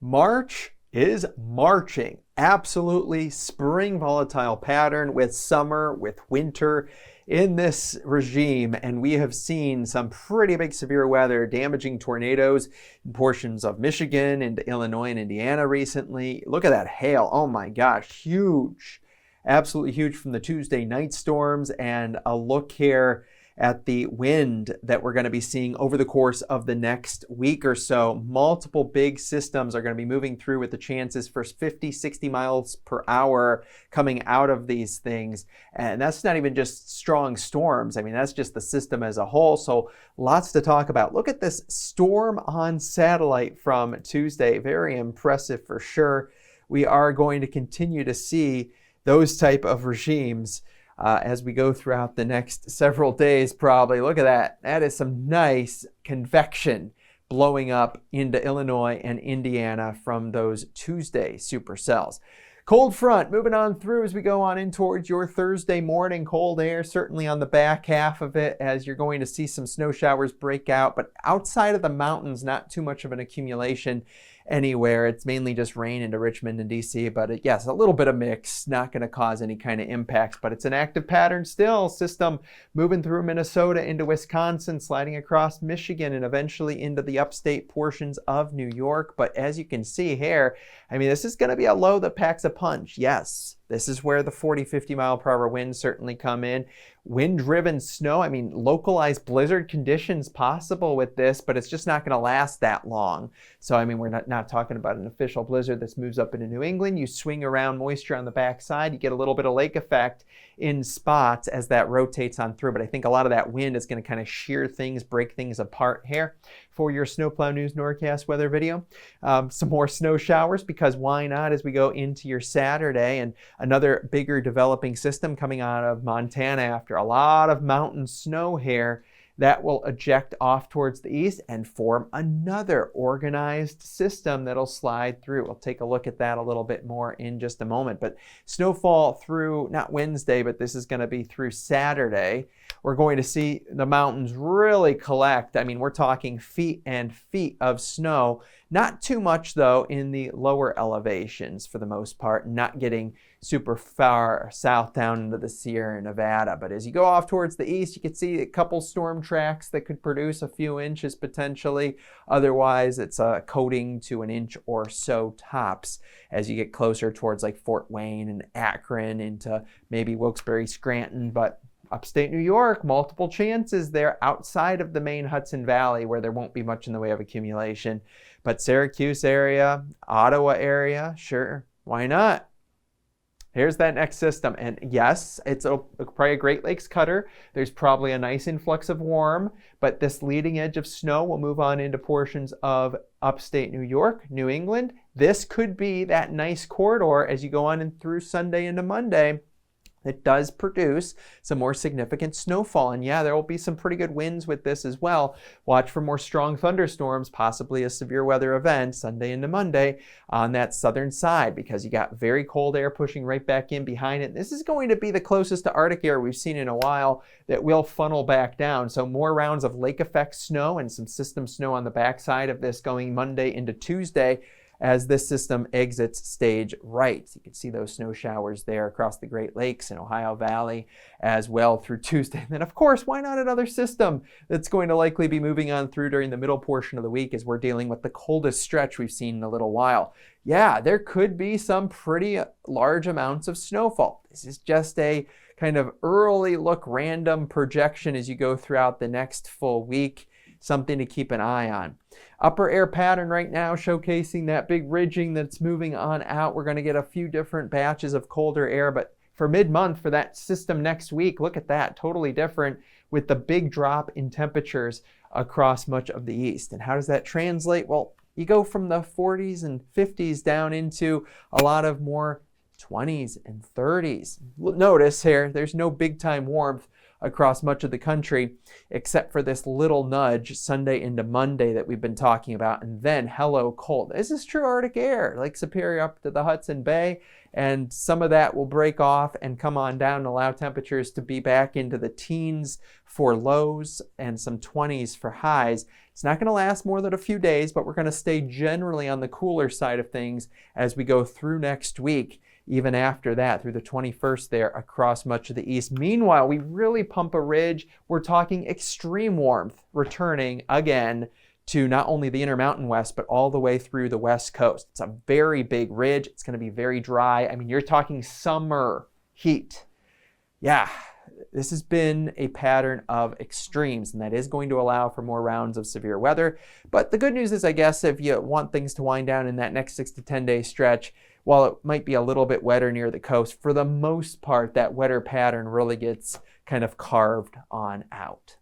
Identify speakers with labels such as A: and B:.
A: March is marching. Absolutely spring volatile pattern with summer, with winter in this regime. And we have seen some pretty big severe weather, damaging tornadoes in portions of Michigan into Illinois and Indiana recently. Look at that hail. Oh my gosh, huge. Absolutely huge from the Tuesday night storms. And a look here at the wind that we're going to be seeing over the course of the next week or so. Multiple big systems are going to be moving through with the chances for 50, 60 miles per hour coming out of these things. And that's not even just strong storms. I mean, that's just the system as a whole. So lots to talk about. Look at this storm on satellite from Tuesday. Very impressive for sure. We are going to continue to see those type of regimes as we go throughout the next several days probably. Look at that. That is some nice convection blowing up into Illinois and Indiana from those Tuesday supercells. Cold front moving on through as we go on in towards your Thursday morning. Cold air certainly on the back half of it as you're going to see some snow showers break out. But outside of the mountains, not too much of an accumulation anywhere. It's mainly just rain into Richmond and DC, but yes, a little bit of mix, not going to cause any kind of impacts, but it's an active pattern still. System moving through Minnesota into Wisconsin, sliding across Michigan, and eventually into the upstate portions of New York. But as you can see here, I mean, this is going to be a low that packs a punch. Yes, this is where the 40, 50 mile per hour winds certainly come in. Wind-driven snow, I mean, localized blizzard conditions possible with this, but it's just not going to last that long. So, I mean, we're not talking about an official blizzard that moves up into New England. You swing around moisture on the backside, you get a little bit of lake effect in spots as that rotates on through. But I think a lot of that wind is going to kind of shear things, break things apart here. For your Snowplow News Norcast weather video, some more snow showers, because why not, as we go into your Saturday. And another bigger developing system coming out of Montana after a lot of mountain snow here that will eject off towards the east and form another organized system that'll slide through. We'll take a look at that a little bit more in just a moment. But snowfall through, not Wednesday, but this is going to be through Saturday. We're going to see the mountains really collect. I mean, we're talking feet and feet of snow. Not too much, though, in the lower elevations for the most part, not getting super far south down into the Sierra Nevada. But as you go off towards the east, you can see a couple storm tracks that could produce a few inches potentially. Otherwise, it's a coating to an inch or so tops as you get closer towards like Fort Wayne and Akron into maybe Wilkes-Barre, Scranton. But upstate New York, multiple chances there outside of the main Hudson Valley where there won't be much in the way of accumulation. But Syracuse area, Ottawa area, sure, why not? Here's that next system. And yes, it's probably a Great Lakes cutter. There's probably a nice influx of warm, but this leading edge of snow will move on into portions of upstate New York, New England. This could be that nice corridor as you go on and through Sunday into Monday. It does produce some more significant snowfall. And yeah, there will be some pretty good winds with this as well. Watch for more strong thunderstorms, possibly a severe weather event Sunday into Monday on that southern side, because you got very cold air pushing right back in behind it. This is going to be the closest to Arctic air we've seen in a while that will funnel back down. So more rounds of lake effect snow and some system snow on the backside of this going Monday into Tuesday as this system exits stage right. So you can see those snow showers there across the Great Lakes and Ohio Valley as well through Tuesday. And then, of course, why not another system that's going to likely be moving on through during the middle portion of the week as we're dealing with the coldest stretch we've seen in a little while. Yeah, there could be some pretty large amounts of snowfall. This is just a kind of early look random projection as you go throughout the next full week. Something to keep an eye on. Upper air pattern right now showcasing that big ridging that's moving on out. We're going to get a few different batches of colder air, but for mid-month, for that system next week, look at that, totally different with the big drop in temperatures across much of the east. And how does that translate? Well, you go from the 40s and 50s down into a lot of more 20s and 30s. Notice here, there's no big time warmth across much of the country, except for this little nudge Sunday into Monday that we've been talking about. And then hello cold. This is true Arctic air, Lake Superior up to the Hudson Bay. And some of that will break off and come on down and allow temperatures to be back into the teens for lows and some 20s for highs. It's not going to last more than a few days, but we're going to stay generally on the cooler side of things as we go through next week, even after that, through the 21st there across much of the east. Meanwhile, we really pump a ridge. We're talking extreme warmth returning again to not only the Intermountain West, but all the way through the West Coast. It's a very big ridge. It's going to be very dry. I mean, you're talking summer heat. Yeah, this has been a pattern of extremes, and that is going to allow for more rounds of severe weather. But the good news is, I guess, if you want things to wind down in that next 6 to 10 day stretch, while it might be a little bit wetter near the coast, for the most part, that wetter pattern really gets kind of carved on out.